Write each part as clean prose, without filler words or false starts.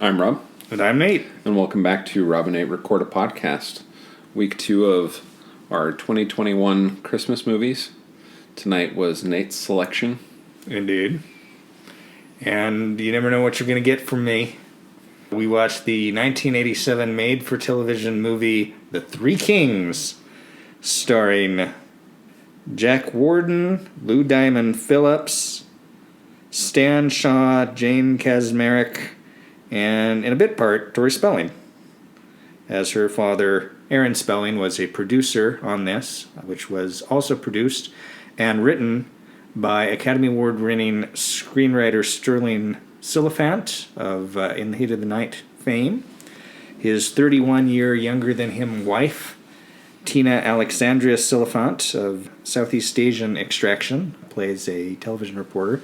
I'm Rob. And I'm Nate. And welcome back to Rob and Nate Record a Podcast. Week 2 of our 2021 Christmas movies. Tonight was Nate's selection. Indeed. And you never know what you're going to get from me. We watched the 1987 made-for-television movie The Three Kings, starring Jack Warden, Lou Diamond Phillips, Stan Shaw, Jane Kaczmarek, and in a bit part, Tori Spelling. As her father, Aaron Spelling, was a producer on this, which was also produced and written by Academy Award-winning screenwriter Sterling Silliphant of In the Heat of the Night fame. His 31-year younger-than-him wife, Tina Alexandra-Silliphant of Southeast Asian extraction, plays a television reporter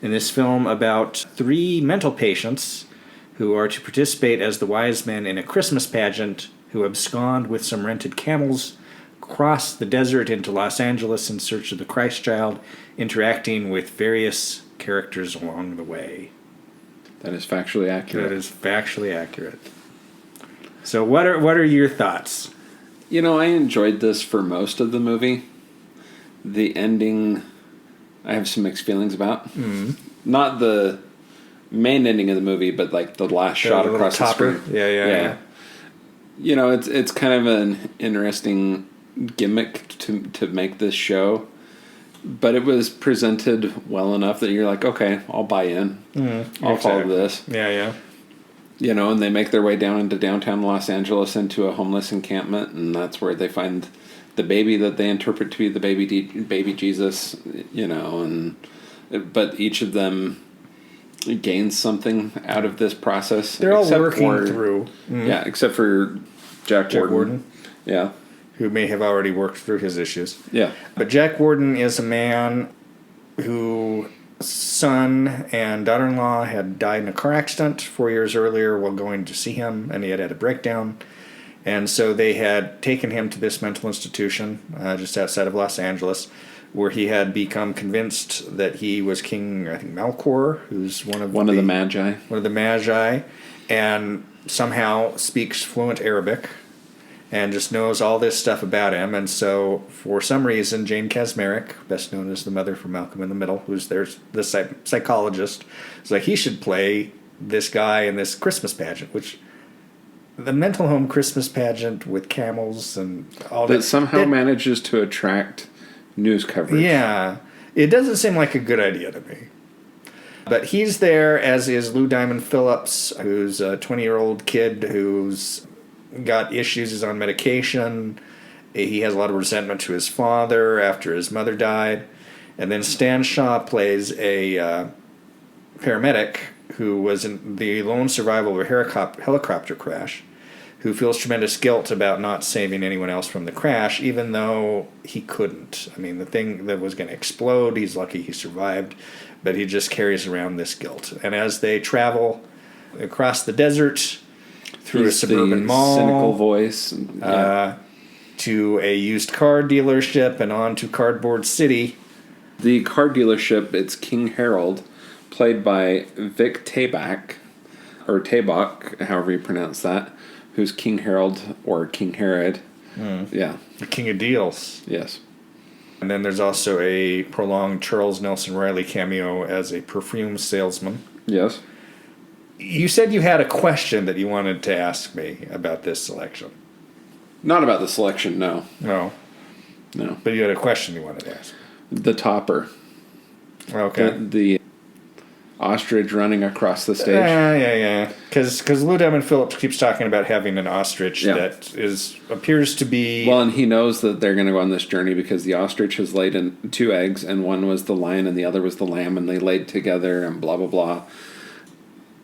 in this film about 3 mental patients who are to participate as the wise men in a Christmas pageant who abscond with some rented camels, cross the desert into Los Angeles in search of the Christ child, interacting with various characters along the way. That is factually accurate. That is factually accurate. So what are your thoughts? You know, I enjoyed this for most of the movie. The ending, I have some mixed feelings about. Mm-hmm. Not the main ending of the movie, but like the last shot across the screen. Yeah. You know, it's kind of an interesting gimmick to make this show, but it was presented well enough that you're like, okay, I'll buy in. I'll follow this. Yeah. You know, and they make their way down into downtown Los Angeles into a homeless encampment, and that's where they find the baby that they interpret to be the baby Jesus. You know, but each of them gains something out of this process. They're all working through. Yeah, except for Jack Warden. Yeah. Who may have already worked through his issues. Yeah. But Jack Warden is a man whose son and daughter-in-law had died in a car accident 4 years earlier while going to see him, and he had a breakdown. And so they had taken him to this mental institution just outside of Los Angeles, where he had become convinced that he was King, I think, Melchior, who's one of the Magi. One of the Magi, and somehow speaks fluent Arabic and just knows all this stuff about him. And so, for some reason, Jane Kaczmarek, best known as the mother from Malcolm in the Middle, who's the psychologist, is like, he should play this guy in this Christmas pageant, which the mental home Christmas pageant with camels and all that somehow manages to attract news coverage. Yeah. It doesn't seem like a good idea to me. But he's there, as is Lou Diamond Phillips, who's a 20-year-old kid who's got issues, is on medication. He has a lot of resentment to his father after his mother died. And then Stan Shaw plays a paramedic who was the lone survivor of a helicopter crash, who feels tremendous guilt about not saving anyone else from the crash, even though he couldn't. I mean, the thing that was going to explode, he's lucky he survived, but he just carries around this guilt. And as they travel across the desert, through a suburban mall, cynical voice, to a used car dealership, and on to Cardboard City. The car dealership, it's King Harold, played by Vic Tayback, or Taybach, however you pronounce that, who's King Harold, or King Herod. Yeah. The King of Deals. Yes. And then there's also a prolonged Charles Nelson Riley cameo as a perfume salesman. Yes. You said you had a question that you wanted to ask me about this selection. Not about the selection, no. No. But you had a question you wanted to ask. The topper. Okay. The ostrich running across the stage. Yeah. Because Lou Diamond Phillips keeps talking about having an ostrich that appears to be... Well, and he knows that they're going to go on this journey because the ostrich has laid in 2 eggs, and one was the lion and the other was the lamb, and they laid together and blah, blah, blah.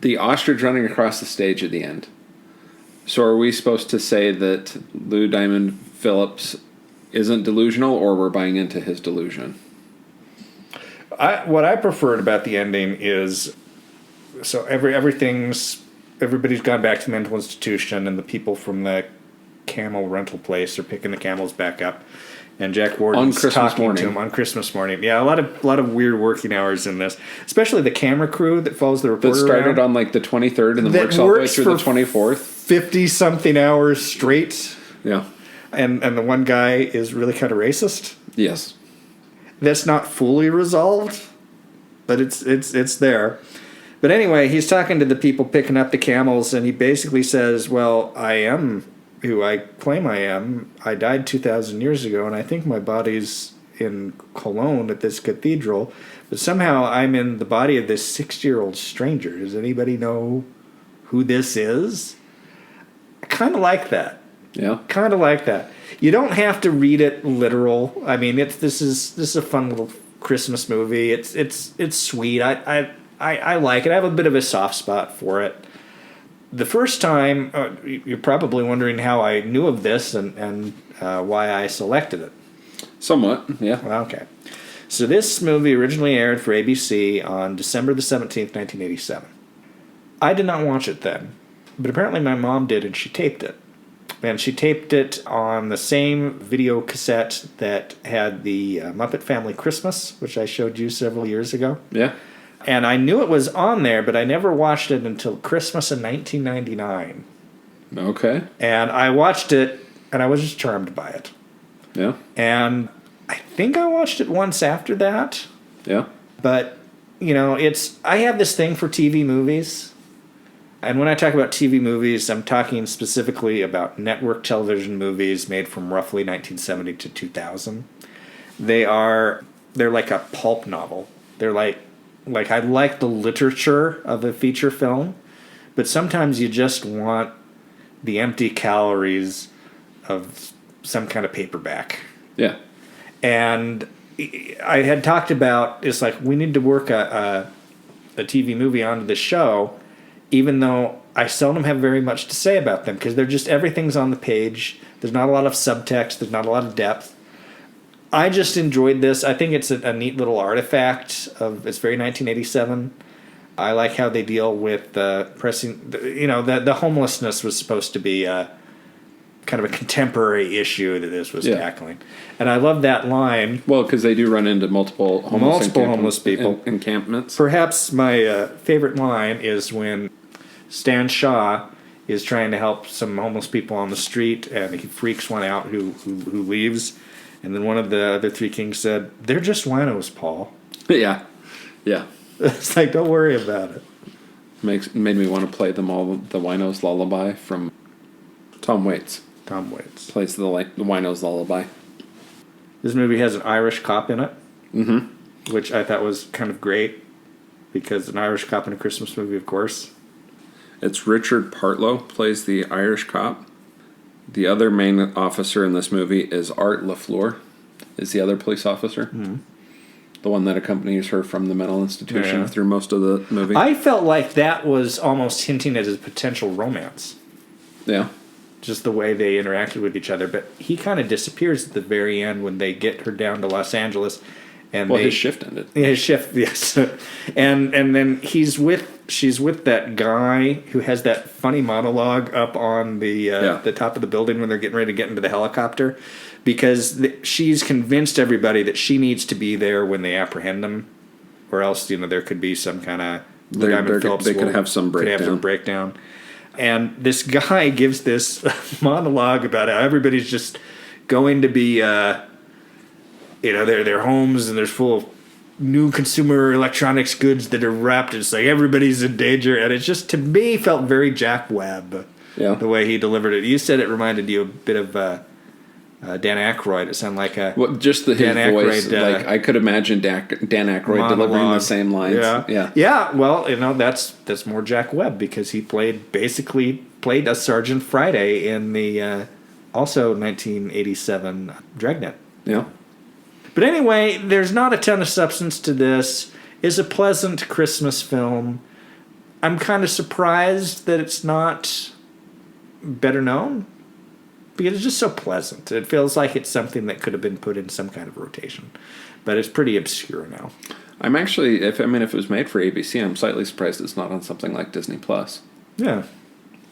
The ostrich running across the stage at the end. So are we supposed to say that Lou Diamond Phillips isn't delusional, or we're buying into his delusion? What I preferred about the ending is, so everybody's gone back to the mental institution, and the people from the camel rental place are picking the camels back up, And Jack Warden's Christmas talking morning. to him on Christmas morning. Yeah, a lot of weird working hours in this, especially the camera crew that follows the reporter That started around. on like the 23rd and then That works all the way works through the for 24th. 50-something hours straight. Yeah. And the one guy is really kind of racist. Yes. That's not fully resolved, but it's there. But anyway, he's talking to the people picking up the camels, and he basically says, well, I am who I claim I am. I died 2,000 years ago, and I think my body's in Cologne at this cathedral, but somehow I'm in the body of this 60-year-old stranger. Does anybody know who this is? I kind of like that. Yeah. Kind of like that. You don't have to read it literal. I mean, this is a fun little Christmas movie. It's sweet. I like it. I have a bit of a soft spot for it. The first time, you're probably wondering how I knew of this and why I selected it. Somewhat, yeah. Okay. So this movie originally aired for ABC on December the 17th, 1987. I did not watch it then, but apparently my mom did, and she taped it. And she taped it on the same video cassette that had the Muppet Family Christmas, which I showed you several years ago. Yeah. And I knew it was on there, but I never watched it until Christmas in 1999. Okay. And I watched it, and I was just charmed by it. Yeah. And I think I watched it once after that. Yeah. But, I have this thing for TV movies. And when I talk about TV movies, I'm talking specifically about network television movies made from roughly 1970 to 2000. They're like a pulp novel. They're like I like the literature of a feature film, but sometimes you just want the empty calories of some kind of paperback. Yeah. And I had talked about, it's like, we need to work a TV movie onto the show, even though I seldom have very much to say about them, because they're just, everything's on the page. There's not a lot of subtext. There's not a lot of depth. I just enjoyed this. I think it's a neat little artifact it's very 1987. I like how they deal with pressing, the homelessness was supposed to be kind of a contemporary issue that this was tackling. And I love that line. Well, because they do run into multiple homeless people. Encampments. Perhaps my favorite line is when Stan Shaw is trying to help some homeless people on the street, and he freaks one out who leaves. And then one of the other three kings said, "They're just winos, Paul." Yeah. Yeah. It's like, don't worry about it. Made me want to play them all the Wino's Lullaby from Tom Waits. Tom Waits Plays the Wino's Lullaby. This movie has an Irish cop in it, Mm-hmm. which I thought was kind of great, because an Irish cop in a Christmas movie, of course. It's Richard Partlow plays the Irish cop. The other main officer in this movie is Art LaFleur, is the other police officer. Mm-hmm. The one that accompanies her from the mental institution through most of the movie. I felt like that was almost hinting at a potential romance. Yeah. Just the way they interacted with each other. But he kind of disappears at the very end when they get her down to Los Angeles. And his shift ended. Yeah, his shift, yes. and then she's with that guy who has that funny monologue up on the top of the building when they're getting ready to get into the helicopter, because she's convinced everybody that she needs to be there when they apprehend him, or else there could be some kind of they could have some breakdown. And this guy gives this monologue about how everybody's just going to be. Their homes, and they're full of new consumer electronics goods that are wrapped. It's like everybody's in danger, and it just, to me, felt very Jack Webb. Yeah. The way he delivered it. You said it reminded you a bit of Dan Aykroyd. It sounded like just his voice. I could imagine Dan Aykroyd monologue. Delivering the same lines. Yeah. Well, that's more Jack Webb, because he played a Sergeant Friday in the also 1987 Dragnet. Yeah. But anyway, there's not a ton of substance to this. It's a pleasant Christmas film. I'm kind of surprised that it's not better known, because it's just so pleasant. It feels like it's something that could have been put in some kind of rotation, but it's pretty obscure now. I'm actually, if it was made for ABC, I'm slightly surprised it's not on something like Disney Plus. Yeah,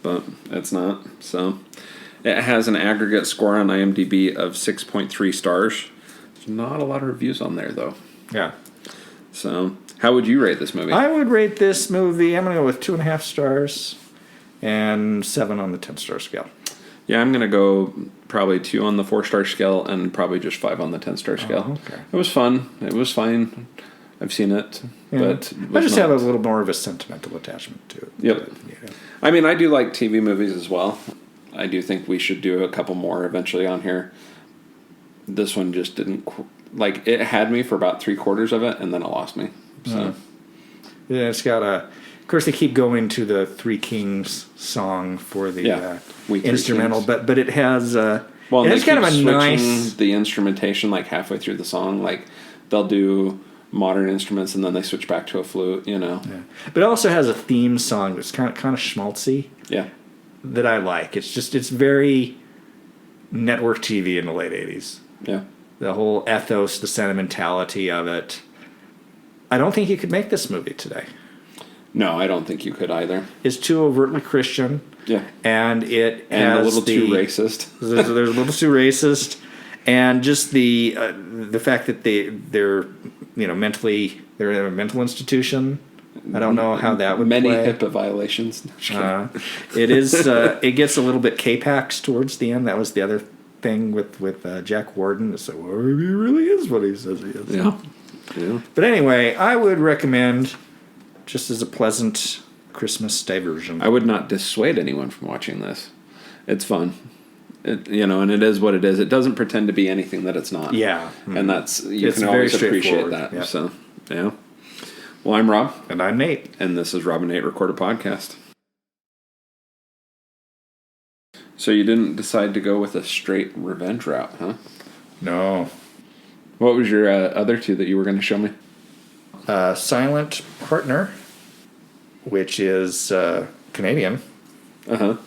but it's not. So, It has an aggregate score on IMDb of 6.3 stars. There's not a lot of reviews on there, though. Yeah. So, how would you rate this movie? I would rate this movie, I'm going to go with 2.5 stars and 7 on the 10-star scale. Yeah, I'm going to go probably 2 on the 4-star scale and probably just 5 on the 10-star scale. Oh, okay. It was fun. It was fine. I've seen it. Yeah. But I just have a little more of a sentimental attachment to it. Yep. But, yeah. I mean, I do like TV movies as well. I do think we should do a couple more eventually on here. This one just didn't... Like, it had me for about 3/4 of it, and then it lost me. So... Yeah, it's got a... Of course, they keep going to the Three Kings song for the We Three instrumental, Kings. but it has... Well, it they has kind of a keep nice... switching the instrumentation like halfway through the song. Like, they'll do modern instruments, and then they switch back to a flute, you know. Yeah. But it also has a theme song that's kind of schmaltzy. Yeah. That I like. It's very network TV in the late 80s. Yeah. The whole ethos, the sentimentality of it. I don't think you could make this movie today. No, I don't think you could either. It's too overtly Christian. Yeah. And it and has a little too racist. there's a little too racist. And just the fact that they're mentally, they're in a mental institution. I don't know how that would Many play. HIPAA violations. It is. It gets a little bit K-Pax towards the end. That was the other thing with Jack Warden. So well, he really is what he says he is. Yeah. Yeah. But anyway, I would recommend, just as a pleasant Christmas diversion. I would not dissuade anyone from watching this. It's fun. And it is what it is. It doesn't pretend to be anything that it's not. Yeah. And that's, you It's can very always appreciate straightforward. that. Yeah. So, yeah. Well, I'm Rob. And I'm Nate. And this is Rob and Nate Record a Podcast. So you didn't decide to go with a straight revenge route, huh? No. What was your other two that you were going to show me? Silent Partner, which is Canadian. Uh-huh.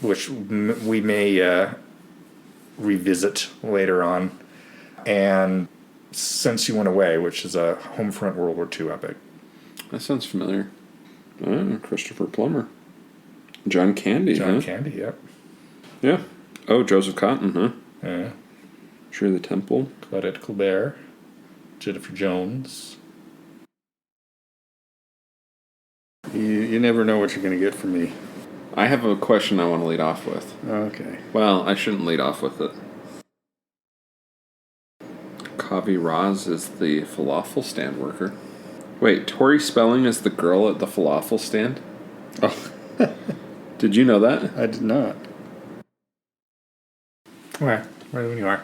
Which we may revisit later on. And Since You Went Away, which is a Homefront World War II epic. That sounds familiar. Christopher Plummer. John Candy, John huh? Candy, yep. Yeah. Oh, Joseph Cotton, huh? Yeah. Shirley Temple. Claudette Colbert. Jennifer Jones. You never know what you're going to get from me. I have a question I want to lead off with. Okay. Well, I shouldn't lead off with it. Kavi Raz is the falafel stand worker. Wait, Tori Spelling is the girl at the falafel stand? Oh. Did you know that? I did not. Where? Where when you are?